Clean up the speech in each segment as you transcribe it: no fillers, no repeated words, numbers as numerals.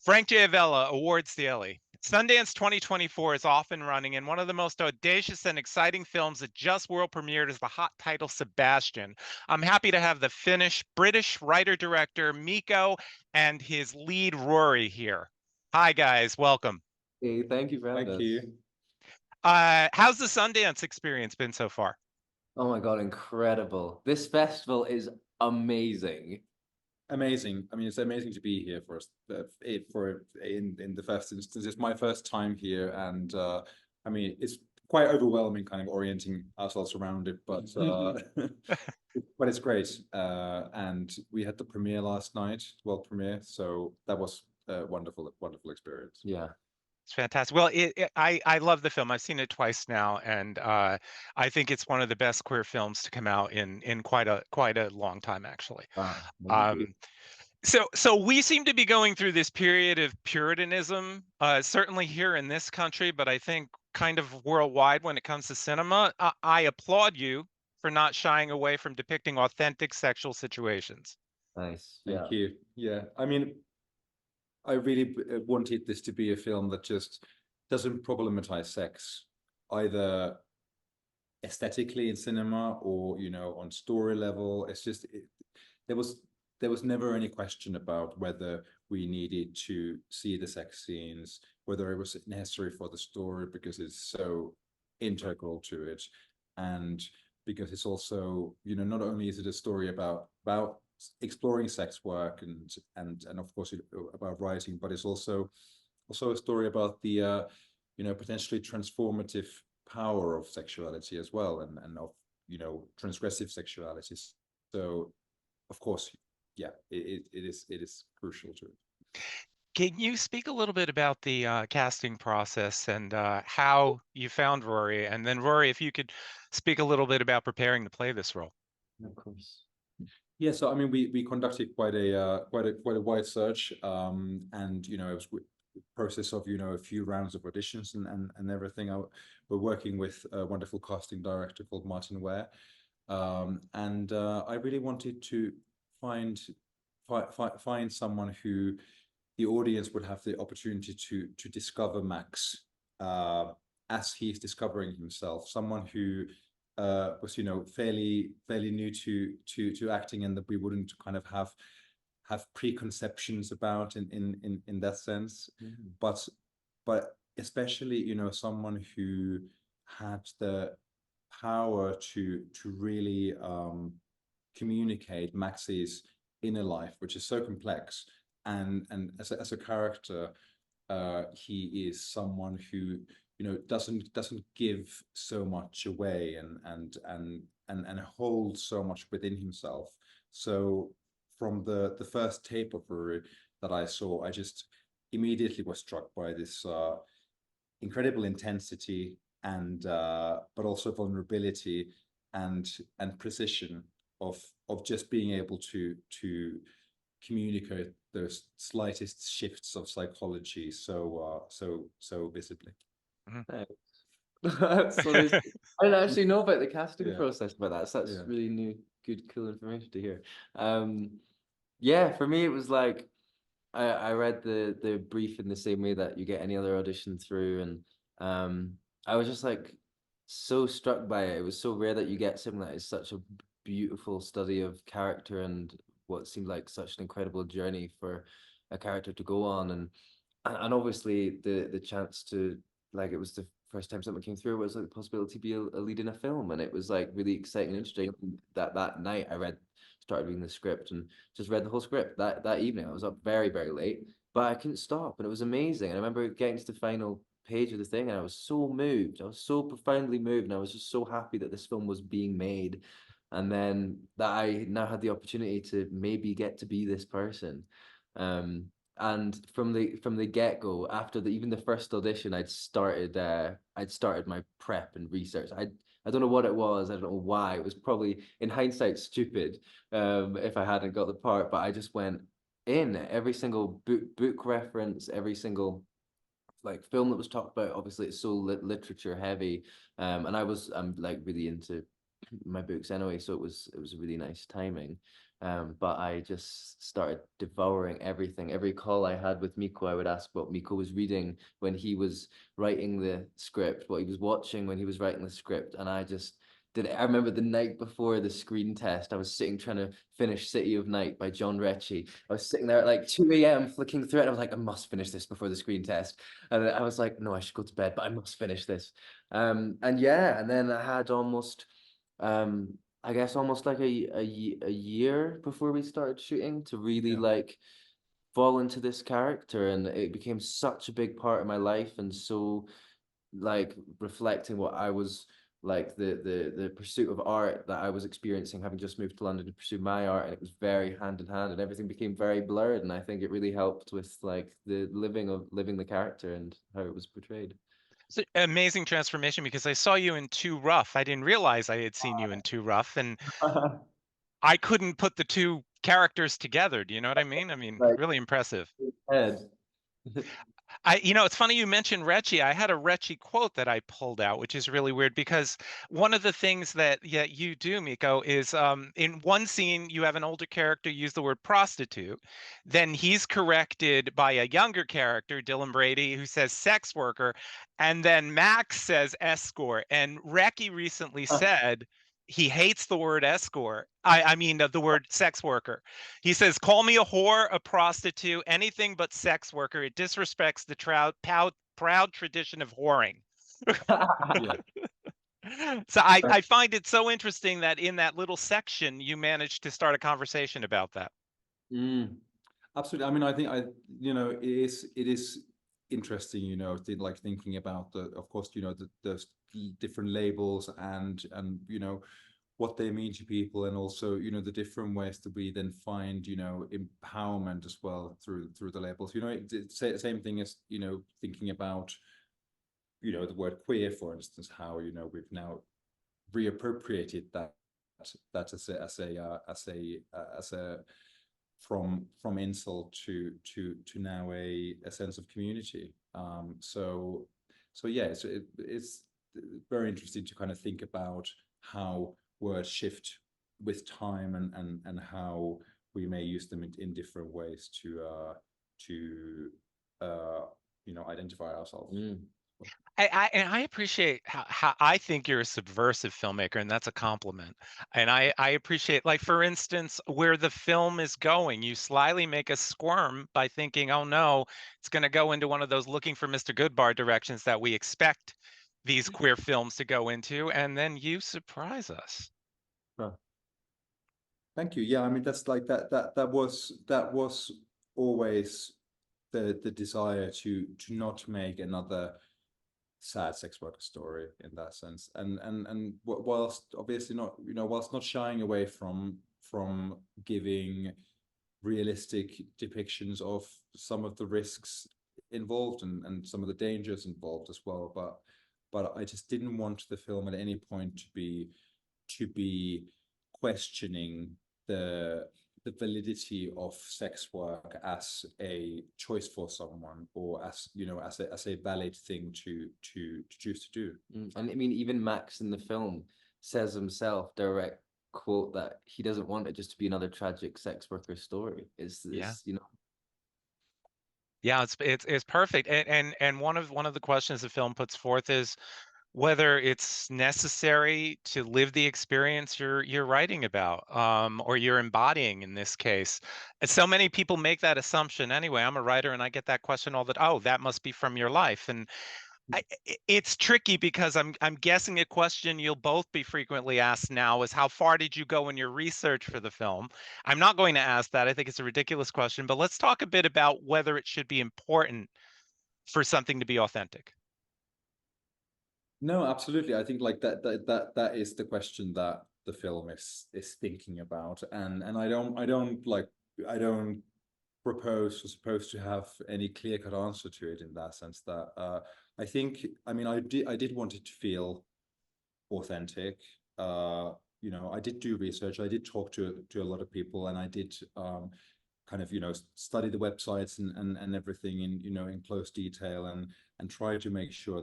Frank Giavella, Awards Daily. Sundance 2024 is off and running, and one of the most audacious and exciting films that just world premiered is the hot title Sebastian. I'm happy to have the Finnish-British writer-director Mikko and his lead Ruaridh here. Hi, guys. Welcome. Hey, thank you for having Thank us. you. How's the Sundance experience been so far? Oh my God, incredible. This festival is amazing. Amazing. I mean, it's amazing to be here for us. In the first instance, it's my first time here, and I mean, it's quite overwhelming, kind of orienting ourselves around it, but but it's great. And we had the premiere last night, world premiere, so that was a wonderful experience. Yeah. It's fantastic. Well, I love the film. I've seen it twice now, and I think it's one of the best queer films to come out in quite a long time, actually. Wow. So we seem to be going through this period of Puritanism, certainly here in this country, but I think kind of worldwide when it comes to cinema. I applaud you for not shying away from depicting authentic sexual situations. Nice. Thank you. Yeah, I mean, I really wanted this to be a film that just doesn't problematize sex, either aesthetically in cinema or, you know, on story level. It's just, there was never any question about whether we needed to see the sex scenes, whether it was necessary for the story because it's so integral to it, and because it's also, you know, not only is it a story about exploring sex work and of course about writing, but it's also a story about the you know, potentially transformative power of sexuality as well, and of, you know, transgressive sexualities. So of course, yeah, it is crucial to it. Can you speak a little bit about the casting process and how you found Rory? And then Rory, if you could speak a little bit about preparing to play this role. Of course. Yeah, so I mean, we conducted quite a wide search, and you know, it was a process of, you know, a few rounds of auditions and everything. We're working with a wonderful casting director called Martin Ware, and I really wanted to find someone who the audience would have the opportunity to discover Max as he's discovering himself. Someone who was, you know, fairly new to acting, and that we wouldn't kind of have preconceptions about in that sense. But especially, you know, someone who had the power to really communicate Max's inner life, which is so complex, and as a character, he is someone who, you know, doesn't give so much away and holds so much within himself. So from the first tape of Ruaridh that I saw, I just immediately was struck by this incredible intensity and but also vulnerability and precision of just being able to communicate those slightest shifts of psychology so visibly. So I didn't actually know about the casting Yeah. process about that. So that's Yeah. really new, good, cool information to hear. Yeah, for me it was like I read the brief in the same way that you get any other audition through, and I was just like so struck by it. It was so rare that you get something that is such a beautiful study of character and what seemed like such an incredible journey for a character to go on, and obviously the chance to, like, it was the first time something came through, was like the possibility to be a lead in a film, and it was like really exciting and interesting. That night I started reading the script and just read the whole script that evening. I was up very, very late, but I couldn't stop, and it was amazing. And I remember getting to the final page of the thing, and I was so moved. I was so profoundly moved, and I was just so happy that this film was being made, and then that I now had the opportunity to maybe get to be this person. And from the get-go, after even the first audition, I'd started my prep and research. I don't know what it was. I don't know why. It was probably, in hindsight, stupid, if I hadn't got the part. But I just went in every single book reference, every single like film that was talked about. Obviously, it's so literature heavy, and I'm like really into my books anyway, so it was a really nice timing. But I just started devouring everything. Every call I had with Mikko, I would ask what Mikko was reading when he was writing the script, what he was watching when he was writing the script. And I just did it. I remember the night before the screen test, I was sitting trying to finish City of Night by John Recchi. I was sitting there at like 2 a.m. flicking through it. And I was like, I must finish this before the screen test. And I was like, no, I should go to bed, but I must finish this. And yeah, and then I had almost I guess almost like a year before we started shooting to really like fall into this character, and it became such a big part of my life, and so like reflecting what I was like the pursuit of art that I was experiencing, having just moved to London to pursue my art, and it was very hand in hand, and everything became very blurred, and I think it really helped with like the living the character and how it was portrayed. It's an amazing transformation, because I saw you in Too Rough. I didn't realize I had seen you in Too Rough, and I couldn't put the two characters together. Do you know what I mean? I mean, Like really impressive. head. It's funny you mentioned Recchi. I had a Recchi quote that I pulled out, which is really weird, because one of the things that you do, Mikko, is in one scene you have an older character use the word prostitute, then he's corrected by a younger character, Dylan Brady, who says sex worker, and then Max says escort. And Recchi recently said he hates the word escort. I mean the word sex worker. He says, call me a whore, a prostitute, anything but sex worker. It disrespects the proud tradition of whoring. Yeah. So I find it so interesting that in that little section, you managed to start a conversation about that. Absolutely. I mean, I think it is interesting, like thinking about of course, the different labels and what they mean to people, and also the different ways that we then find empowerment as well through the labels. It's the same thing as thinking about the word queer, for instance, how we've now reappropriated that as a from insult to now a sense of community. So yeah, it's very interesting to kind of think about how words shift with time, and how we may use them in different ways to identify ourselves. I appreciate how I think you're a subversive filmmaker, and that's a compliment. And I appreciate, like, for instance, where the film is going. You slyly make us squirm by thinking, oh no, it's going to go into one of those looking for Mr. Goodbar directions that we expect these queer films to go into, and then you surprise us. Thank you. Yeah, I mean, that's like that was always the desire to not make another sad sex worker story in that sense, and whilst obviously not whilst not shying away from giving realistic depictions of some of the risks involved, and some of the dangers involved as well, but I just didn't want the film at any point to be questioning the validity of sex work as a choice for someone, or as as a valid thing to choose to do. And I mean, even Max in the film says himself, direct quote, that he doesn't want it just to be another tragic sex worker story. Yeah, it's perfect. And one of the questions the film puts forth is whether it's necessary to live the experience you're writing about, or you're embodying in this case. And so many people make that assumption anyway. I'm a writer and I get that question all the time. Oh, that must be from your life. And it's tricky, because I'm guessing a question you'll both be frequently asked now is, how far did you go in your research for the film? I'm not going to ask that. I think it's a ridiculous question, but let's talk a bit about whether it should be important for something to be authentic. No, absolutely. I think like that is the question that the film is thinking about, and I don't propose or supposed to have any clear-cut answer to it, in that sense. That I think, I mean, I did want it to feel authentic. I did do research. I did talk to a lot of people, and I did kind of study the websites and everything in close detail, and try to make sure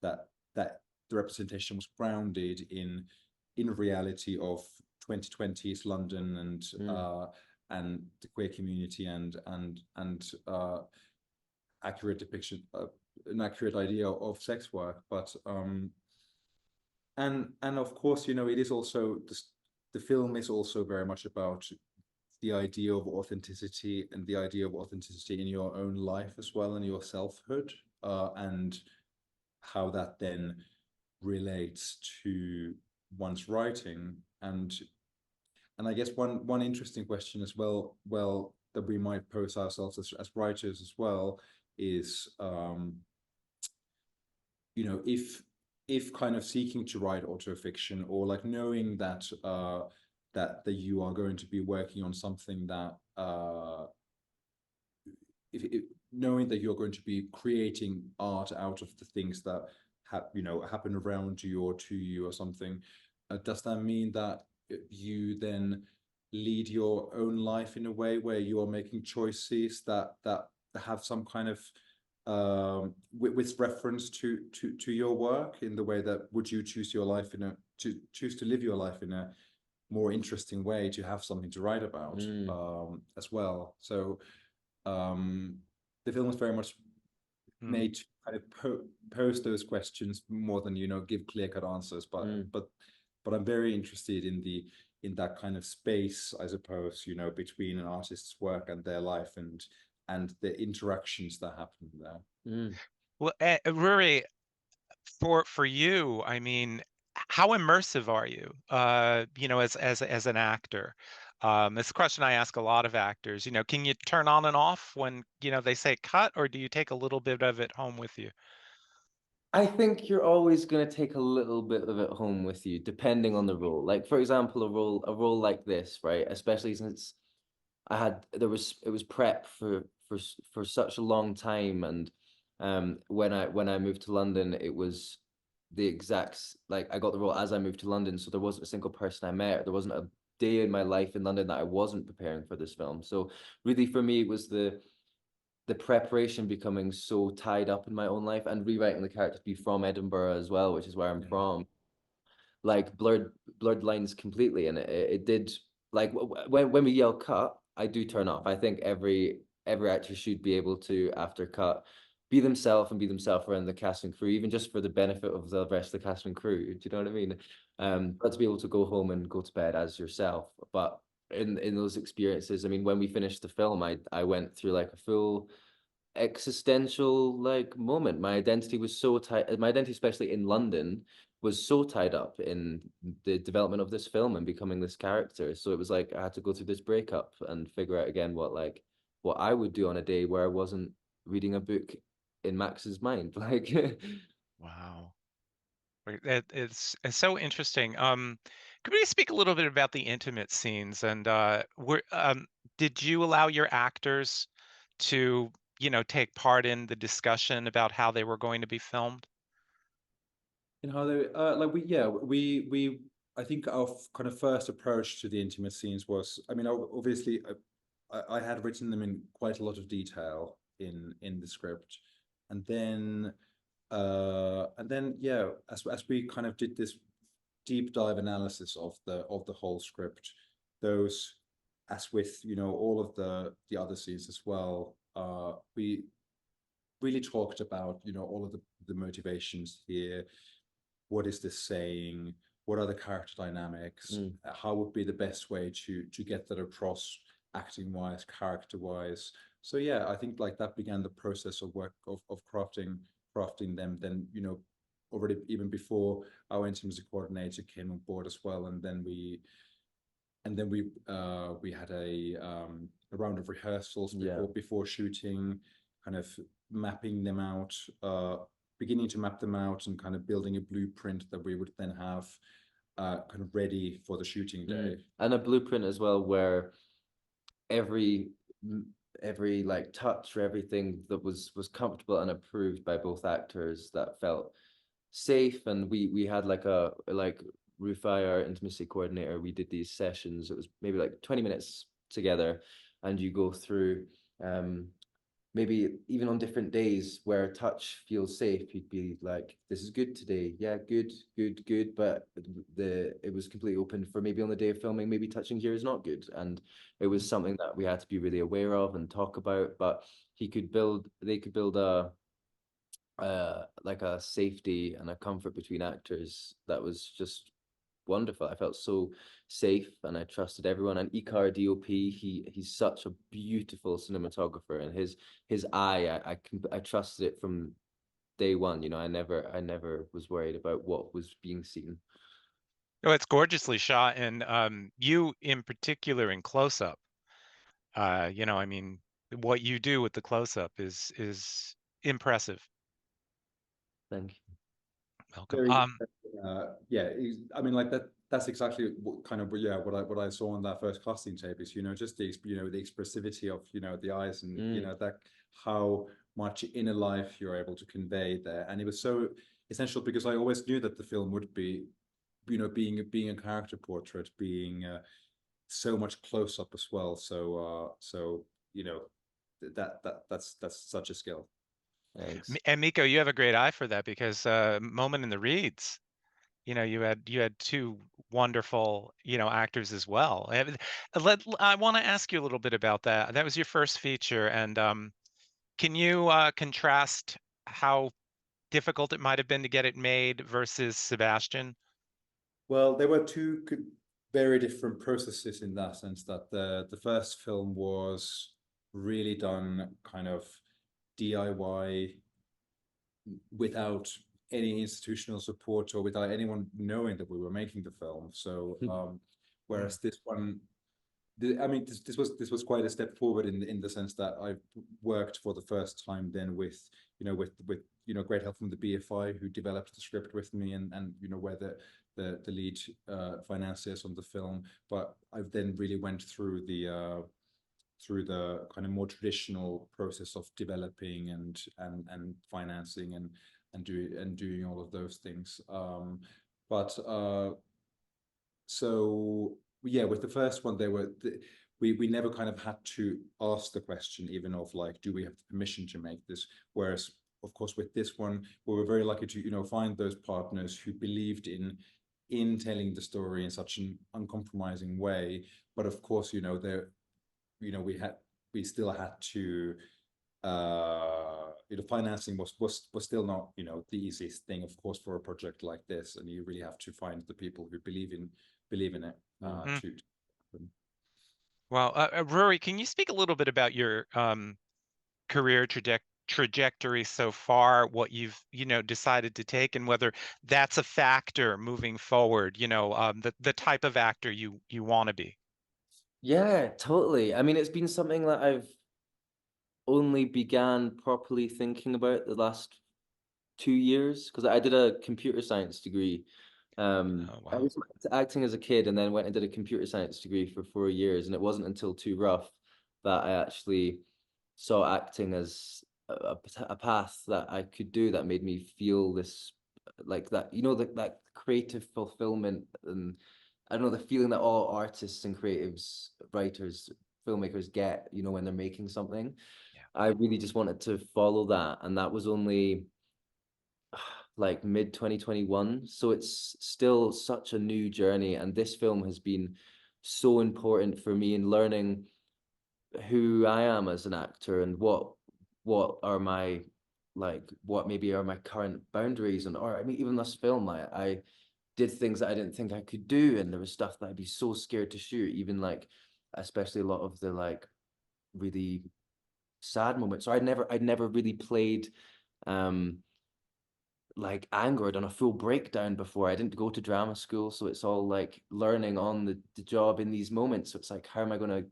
that the representation was grounded in reality of 2020s London and the queer community and accurate depiction, an accurate idea of sex work. But and of course, you know, it is also the film is also very much about the idea of authenticity and the idea of authenticity in your own life as well, and your selfhood, and how that then relates to one's writing. And I guess one interesting question as well that we might pose ourselves as writers as well is, you know, if kind of seeking to write autofiction, or like knowing that that you are going to be working on something that if knowing that you're going to be creating art out of the things that happen around you or to you or something, does that mean that you then lead your own life in a way where you are making choices that have some kind of with reference to your work, in the way that would you choose your life choose to live your life in a more interesting way, to have something to write about as well? So the film is very much made to kind of pose those questions more than, you know, give clear-cut answers, but I'm very interested in that kind of space, I suppose, you know, between an artist's work and their life, and the interactions that happen there. Well, Ruaridh, for you, I mean, how immersive are you? You know, as an actor. It's a question I ask a lot of actors. You know, can you turn on and off when, you know, they say cut, or do you take a little bit of it home with you? I think you're always going to take a little bit of it home with you, depending on the role. Like, for example, a role like this, right? Especially since it was prep for such a long time, and when I moved to London, it was the exact, like, I got the role as I moved to London, so there wasn't a single person I met. There wasn't a day in my life in London that I wasn't preparing for this film. So really, for me, it was the preparation becoming so tied up in my own life, and rewriting the character to be from Edinburgh as well, which is where I'm from, like blurred lines completely. And it did, like, when we yell cut, I do turn off. I think every actor should be able to, after cut, be themselves around the cast and crew, even just for the benefit of the rest of the cast and crew. Do you know what I mean? But to be able to go home and go to bed as yourself. But in those experiences, I mean, when we finished the film, I went through like a full existential like moment. My identity was so tight. My identity, especially in London, was so tied up in the development of this film and becoming this character. So it was like I had to go through this breakup and figure out again what I would do on a day where I wasn't reading a book in Max's mind. Like, Wow. It's so interesting. Could we speak a little bit about the intimate scenes, and did you allow your actors to, you know, take part in the discussion about how they were going to be filmed? And how they like we I think our kind of first approach to the intimate scenes was, I mean, obviously I had written them in quite a lot of detail in the script, and then yeah, as we kind of did this deep dive analysis of the whole script, those, as with, you know, all of the other scenes as well, we really talked about, you know, all of the motivations here. What is this saying? What are the character dynamics? How would be the best way to get that across, acting wise, character wise? So yeah, I think like that began the process of work of crafting them. Then, you know, already even before our intimacy coordinator came on board as well, and then we had a round of rehearsals before shooting, kind of mapping them out, beginning to map them out, and kind of building a blueprint that we would then have kind of ready for the shooting day. And a blueprint as well, where every like touch or everything that was comfortable and approved by both actors, that felt safe. And we had like Rufai, our intimacy coordinator, we did these sessions. It was maybe like 20 minutes together, and you go through maybe even on different days where touch feels safe, you'd be like, this is good today. Yeah, good, good, good. But it was completely open for maybe on the day of filming, maybe touching here is not good. And it was something that we had to be really aware of and talk about. But they could build a like a safety and a comfort between actors that was just wonderful. I felt so safe and I trusted everyone. And Ikar DOP, he's such a beautiful cinematographer, and his eye, I trusted it from day one. You know, I never was worried about what was being seen. Oh, it's gorgeously shot, and you in particular in close up. You know, I mean, what you do with the close up is impressive. Thank you. Welcome. Very, yeah, I mean, like that's exactly what kind of, yeah, what I saw on that first casting tape is, you know, just the, you know, the expressivity of, you know, the eyes and, you know, that how much inner life you're able to convey there. And it was so essential because I always knew that the film would be, you know, being a character portrait, being so much close up as well. So you know, that's such a skill. Thanks. And Mikko, you have a great eye for that because Moment in the Reeds, you know, you had two wonderful, you know, actors as well. I want to ask you a little bit about that. That was your first feature, and can you contrast how difficult it might have been to get it made versus Sebastian? Well, there were two very different processes in that sense, that the first film was really done kind of DIY without any institutional support or without anyone knowing that we were making the film. So whereas this one, I mean, this was quite a step forward in the sense that I worked for the first time then with, you know, with you know, great help from the BFI, who developed the script with me, and you know, where the lead financiers on the film. But I've then really went through the kind of more traditional process of developing and financing and doing all of those things. But so yeah, with the first one, we never kind of had to ask the question even of like, do we have the permission to make this? Whereas, of course, with this one, we were very lucky to, you know, find those partners who believed in telling the story in such an uncompromising way. But of course, you know, you know, we still had to, you know, financing was still not, you know, the easiest thing, of course, for a project like this, and you really have to find the people who believe in it to. Well, Rory, can you speak a little bit about your career trajectory so far, what you've, you know, decided to take, and whether that's a factor moving forward, you know, the type of actor you want to be? Yeah, totally. I mean, it's been something that I've only began properly thinking about the last 2 years, because I did a computer science degree. Oh, I wow. was acting as a kid and then went and did a computer science degree for 4 years, and it wasn't until Too Rough that I actually saw acting as a path that I could do, that made me feel this, like that, you know, that creative fulfillment. And I don't know, the feeling that all artists and creatives, writers, filmmakers get, you know, when they're making something. Yeah. I really just wanted to follow that, and that was only like mid 2021. So it's still such a new journey, and this film has been so important for me in learning who I am as an actor, and what are my, like, what maybe are my current boundaries. And or I mean, even this film, I did things that I didn't think I could do, and there was stuff that I'd be so scared to shoot, even like, especially a lot of the like really sad moments. So I'd never really played like anger. I'd done a full breakdown before. I didn't go to drama school, so it's all like learning on the job in these moments. So it's like, how am I going to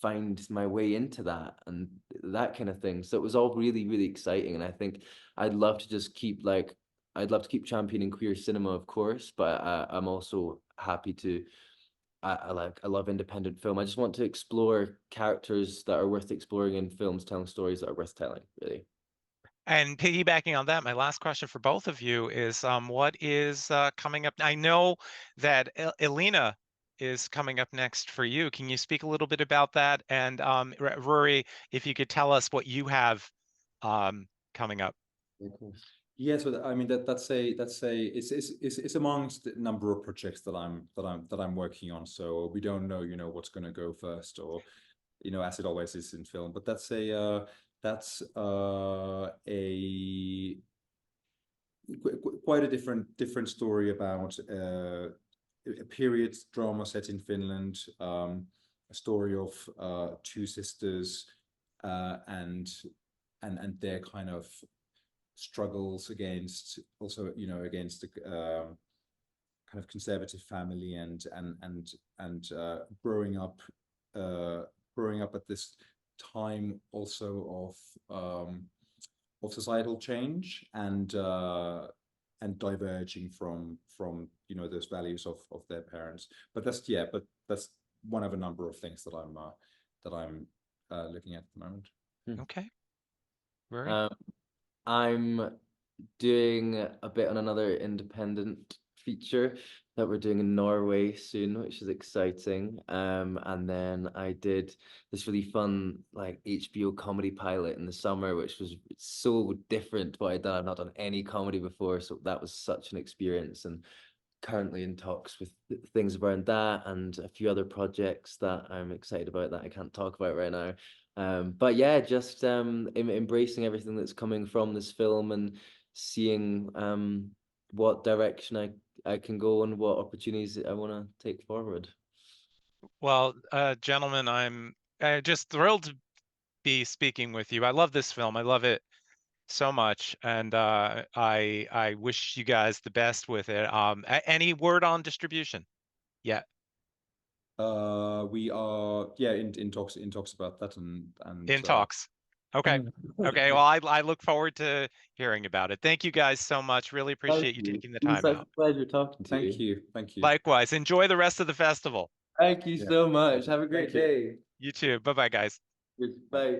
find my way into that and that kind of thing? So it was all really, really exciting. And I think I'd love to just keep like, I'd love to keep championing queer cinema, of course, but I'm also happy to, I love independent film. I just want to explore characters that are worth exploring in films, telling stories that are worth telling, really. And piggybacking on that, my last question for both of you is, what is coming up? I know that Elena is coming up next for you. Can you speak a little bit about that? And Ruaridh, if you could tell us what you have coming up. Yeah, so I mean that's a it's amongst the number of projects that I'm working on. So we don't know, you know, what's going to go first, or you know, as it always is in film. But that's a quite a different story about a period drama set in Finland, a story of two sisters and their kind of struggles against, also, you know, against the kind of conservative family and growing up at this time also of societal change and diverging from you know, those values of their parents. But that's one of a number of things that I'm looking at the moment. Okay. Ruaridh? I'm doing a bit on another independent feature that we're doing in Norway soon, which is exciting. And then I did this really fun like HBO comedy pilot in the summer, which was so different to what I'd done. I've not done any comedy before, so that was such an experience. And currently in talks with things around that and a few other projects that I'm excited about that I can't talk about right now. But yeah, just embracing everything that's coming from this film and seeing what direction I can go and what opportunities I want to take forward. Well, gentlemen, I'm just thrilled to be speaking with you. I love this film. I love it so much, and I wish you guys the best with it. Any word on distribution? Yeah. We are in talks about that and In talks. Okay. Okay. Well, I look forward to hearing about it. Thank you guys so much. Really appreciate you taking the time It's such out. a pleasure talking to you. Thank you. Likewise. Enjoy the rest of the festival. Thank you so much. Have a great day. You too. Bye-bye, guys. Bye.